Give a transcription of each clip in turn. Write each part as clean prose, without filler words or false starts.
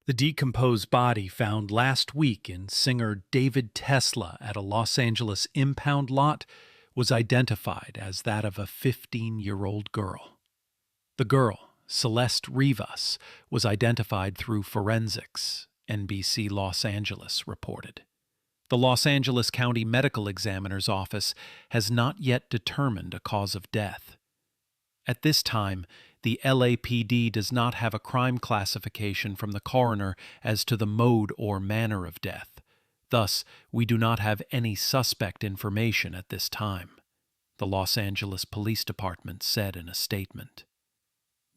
The decomposed body found last week in singer David Tesla at a Los Angeles impound lot was identified as that of a 15-year-old girl. The girl, Celeste Rivas, was identified through forensics, NBC Los Angeles reported. The Los Angeles County Medical Examiner's Office has not yet determined a cause of death. At this time, the LAPD does not have a crime classification from the coroner as to the mode or manner of death. Thus, we do not have any suspect information at this time, the Los Angeles Police Department said in a statement.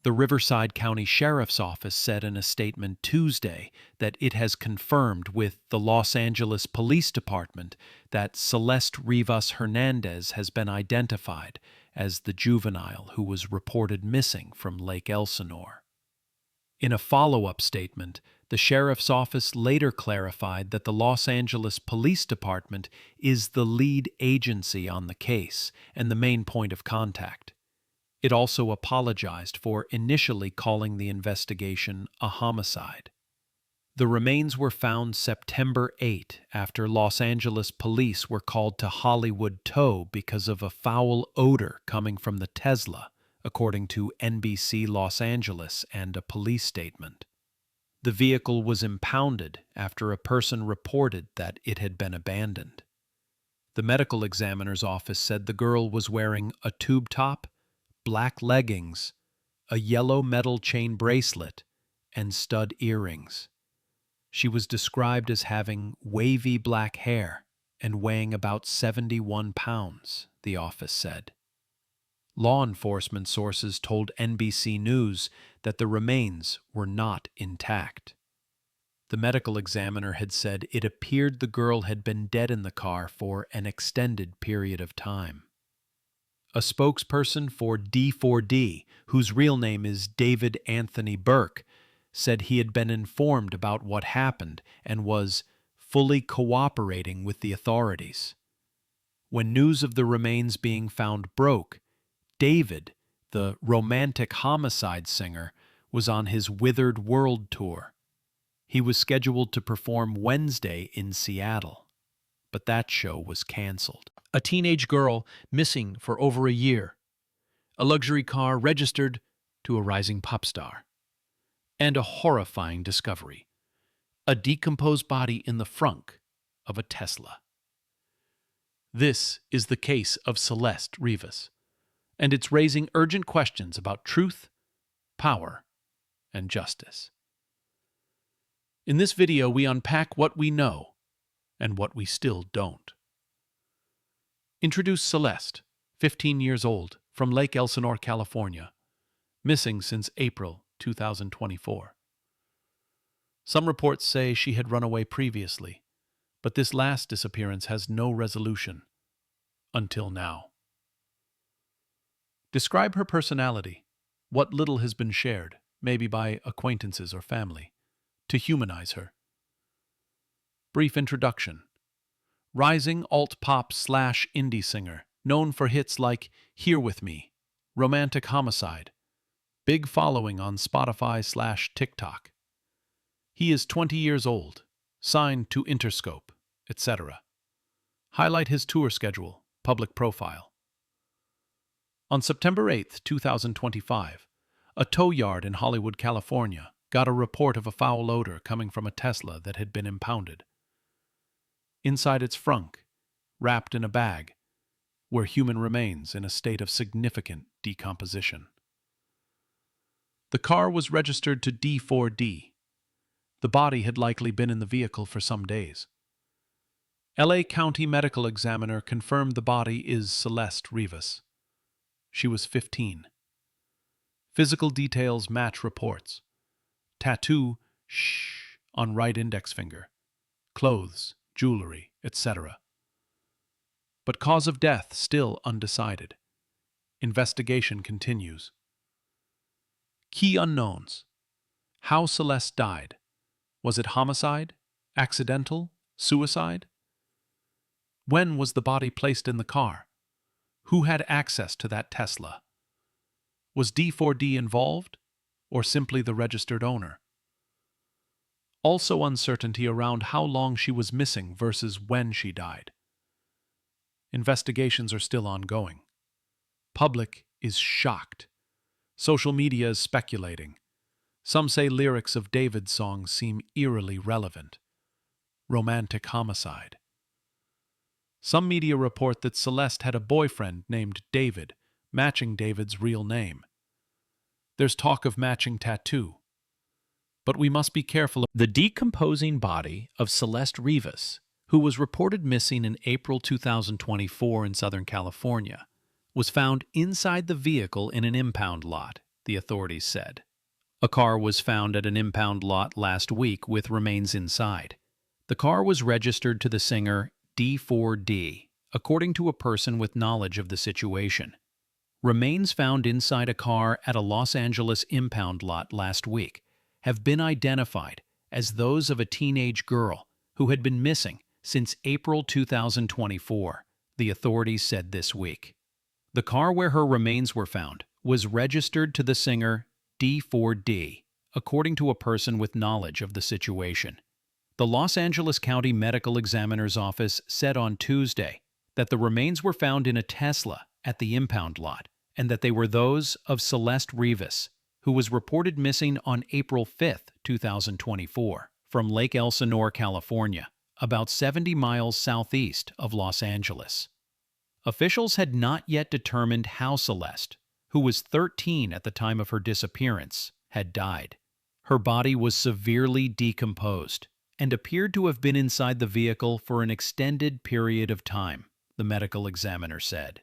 The Riverside County Sheriff's Office said in a statement Tuesday that it has confirmed with the Los Angeles Police Department that Celeste Rivas Hernandez has been identified as the juvenile who was reported missing from Lake Elsinore. In a follow-up statement, the Sheriff's Office later clarified that the Los Angeles Police Department is the lead agency on the case and the main point of contact. It also apologized for initially calling the investigation a homicide. The remains were found September 8 after Los Angeles police were called to Hollywood Tow because of a foul odor coming from the Tesla, according to NBC Los Angeles and a police statement. The vehicle was impounded after a person reported that it had been abandoned. The medical examiner's office said the girl was wearing a tube top, black leggings, a yellow metal chain bracelet, and stud earrings. She was described as having wavy black hair and weighing about 71 pounds, the office said. Law enforcement sources told NBC News that the remains were not intact. The medical examiner had said it appeared the girl had been dead in the car for an extended period of time. A spokesperson for D4d, whose real name is David Anthony Burke, said he had been informed about what happened and was fully cooperating with the authorities. When news of the remains being found broke, David, the romantic homicide singer, was on his Withered World tour. He was scheduled to perform Wednesday in Seattle, but that show was canceled. A teenage girl missing for over a year. A luxury car registered to a rising pop star. And a horrifying discovery. A decomposed body in the frunk of a Tesla. This is the case of Celeste Rivas, and it's raising urgent questions about truth, power, and justice. In this video, we unpack what we know and what we still don't. Introduce Celeste, 15 years old, from Lake Elsinore, California, missing since April 2024. Some reports say she had run away previously, but this last disappearance has no resolution until now. Describe her personality, what little has been shared, maybe by acquaintances or family, to humanize her. Brief introduction. Rising alt-pop/indie singer, known for hits like Here With Me, Romantic Homicide, big following on Spotify/TikTok. He is 20 years old, signed to Interscope, etc. Highlight his tour schedule, public profile. On September 8, 2025, a tow yard in Hollywood, California, got a report of a foul odor coming from a Tesla that had been impounded. Inside its frunk, wrapped in a bag, were human remains in a state of significant decomposition. The car was registered to D4d. The body had likely been in the vehicle for some days. LA County Medical Examiner confirmed the body is Celeste Rivas. She was 15. Physical details match reports. Tattoo, on right index finger. Clothes, jewelry, etc. But cause of death still undecided. Investigation continues. Key unknowns. How Celeste died. Was it homicide? Accidental? Suicide? When was the body placed in the car? Who had access to that Tesla? Was D4d involved, or simply the registered owner? Also uncertainty around how long she was missing versus when she died. Investigations are still ongoing. Public is shocked. Social media is speculating. Some say lyrics of David's songs seem eerily relevant. Romantic homicide. Some media report that Celeste had a boyfriend named David, matching David's real name. There's talk of matching tattoo. But we must be careful. The decomposing body of Celeste Rivas, who was reported missing in April 2024 in Southern California, was found inside the vehicle in an impound lot, the authorities said. A car was found at an impound lot last week with remains inside. The car was registered to the singer D4vd's, according to a person with knowledge of the situation. Remains found inside a car at a Los Angeles impound lot last week have been identified as those of a teenage girl who had been missing since April 2024, the authorities said this week. The car where her remains were found was registered to the singer D4vd's, according to a person with knowledge of the situation. The Los Angeles County Medical Examiner's Office said on Tuesday that the remains were found in a Tesla at the impound lot and that they were those of Celeste Rivas, who was reported missing on April 5, 2024, from Lake Elsinore, California, about 70 miles southeast of Los Angeles. Officials had not yet determined how Celeste, who was 13 at the time of her disappearance, had died. Her body was severely decomposed and appeared to have been inside the vehicle for an extended period of time, the medical examiner said.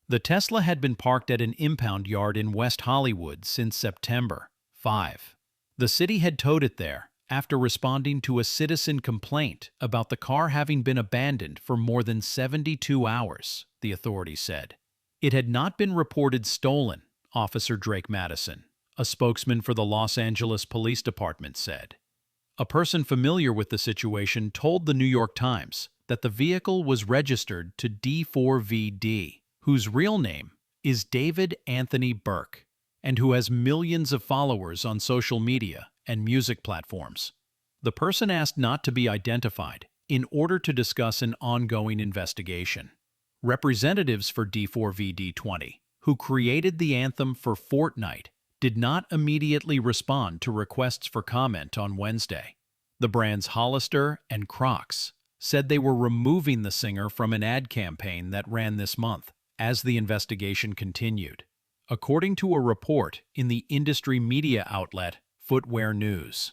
The Tesla had been parked at an impound yard in West Hollywood since September 5. The city had towed it there after responding to a citizen complaint about the car having been abandoned for more than 72 hours, the authorities said. It had not been reported stolen, Officer Drake Madison, a spokesman for the Los Angeles Police Department, said. A person familiar with the situation told the New York Times that the vehicle was registered to D4vd's, whose real name is David Anthony Burke, and who has millions of followers on social media and music platforms. The person asked not to be identified in order to discuss an ongoing investigation. Representatives for D4vd's 20, who created the anthem for Fortnite, did not immediately respond to requests for comment on Wednesday. The brands Hollister and Crocs said they were removing the singer from an ad campaign that ran this month as the investigation continued, according to a report in the industry media outlet Footwear News.